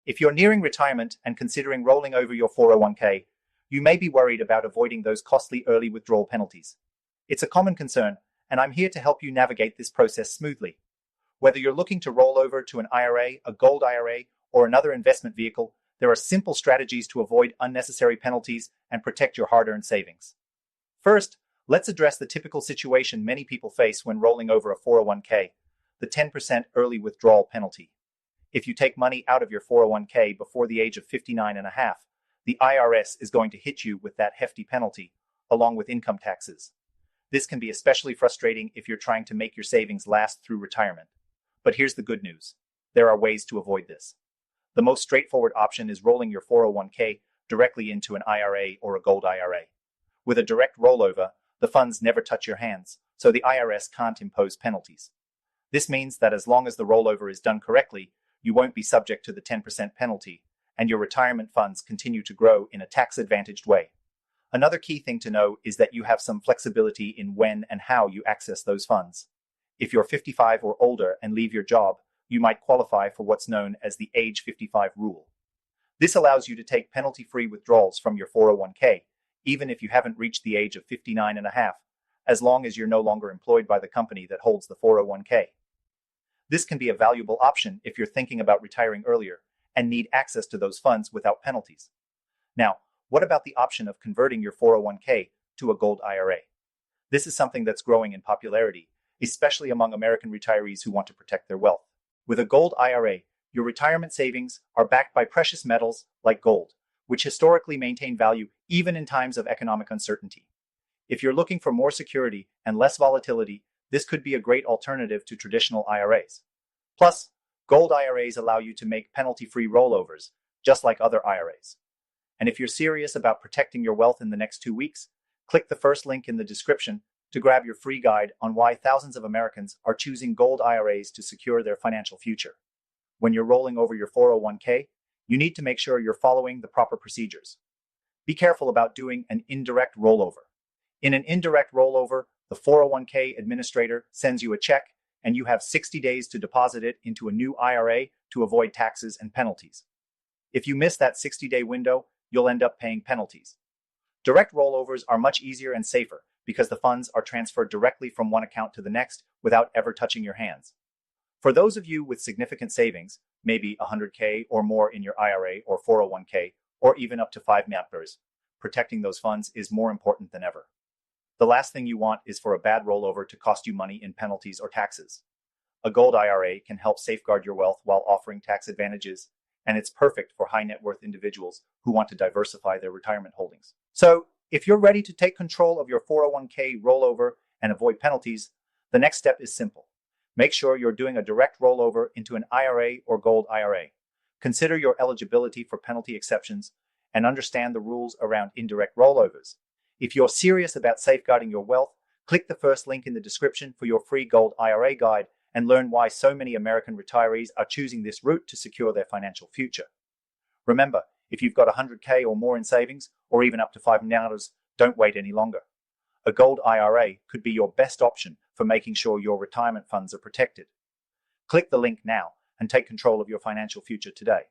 If you're nearing retirement and considering rolling over your 401k, you may be worried about avoiding those costly early withdrawal penalties. It's a common concern, and I'm here to help you navigate this process smoothly. Whether you're looking to roll over to an IRA, a gold IRA, or another investment vehicle, there are simple strategies to avoid unnecessary penalties and protect your hard-earned savings. First, let's address the typical situation many people face when rolling over a 401k, the 10% early withdrawal penalty. If you take money out of your 401k before the age of 59 and a half, the IRS is going to hit you with that hefty penalty, along with income taxes. This can be especially frustrating if you're trying to make your savings last through retirement. But here's the good news. There are ways to avoid this. The most straightforward option is rolling your 401k directly into an IRA or a gold IRA. With a direct rollover, the funds never touch your hands, so the IRS can't impose penalties. This means that as long as the rollover is done correctly, you won't be subject to the 10% penalty, and your retirement funds continue to grow in a tax-advantaged way. Another key thing to know is that you have some flexibility in when and how you access those funds. If you're 55 or older and leave your job, you might qualify for what's known as the age 55 rule. This allows you to take penalty-free withdrawals from your 401k, even if you haven't reached the age of 59 and a half, as long as you're no longer employed by the company that holds the 401k. This can be a valuable option if you're thinking about retiring earlier and need access to those funds without penalties. Now, what about the option of converting your 401k to a gold IRA? This is something that's growing in popularity, especially among American retirees who want to protect their wealth. With a gold IRA, your retirement savings are backed by precious metals like gold, which historically maintain value even in times of economic uncertainty. If you're looking for more security and less volatility, this could be a great alternative to traditional IRAs. Plus, gold IRAs allow you to make penalty-free rollovers, just like other IRAs. And if you're serious about protecting your wealth in the next 2 weeks, click the first link in the description to grab your free guide on why thousands of Americans are choosing gold IRAs to secure their financial future. When you're rolling over your 401k, you need to make sure you're following the proper procedures. Be careful about doing an indirect rollover. In an indirect rollover, the 401k administrator sends you a check and you have 60 days to deposit it into a new IRA to avoid taxes and penalties. If you miss that 60-day window, you'll end up paying penalties. Direct rollovers are much easier and safer because the funds are transferred directly from one account to the next without ever touching your hands. For those of you with significant savings, maybe 100k or more in your IRA or 401k, or even up to 5 members, protecting those funds is more important than ever. The last thing you want is for a bad rollover to cost you money in penalties or taxes. A gold IRA can help safeguard your wealth while offering tax advantages, and it's perfect for high net worth individuals who want to diversify their retirement holdings. So, if you're ready to take control of your 401k rollover and avoid penalties, the next step is simple. Make sure you're doing a direct rollover into an IRA or gold IRA. Consider your eligibility for penalty exceptions and understand the rules around indirect rollovers. If you're serious about safeguarding your wealth, click the first link in the description for your free gold IRA guide and learn why so many American retirees are choosing this route to secure their financial future. Remember, if you've got 100k or more in savings, or even up to $5, don't wait any longer. A gold IRA could be your best option for making sure your retirement funds are protected. Click the link now and take control of your financial future today.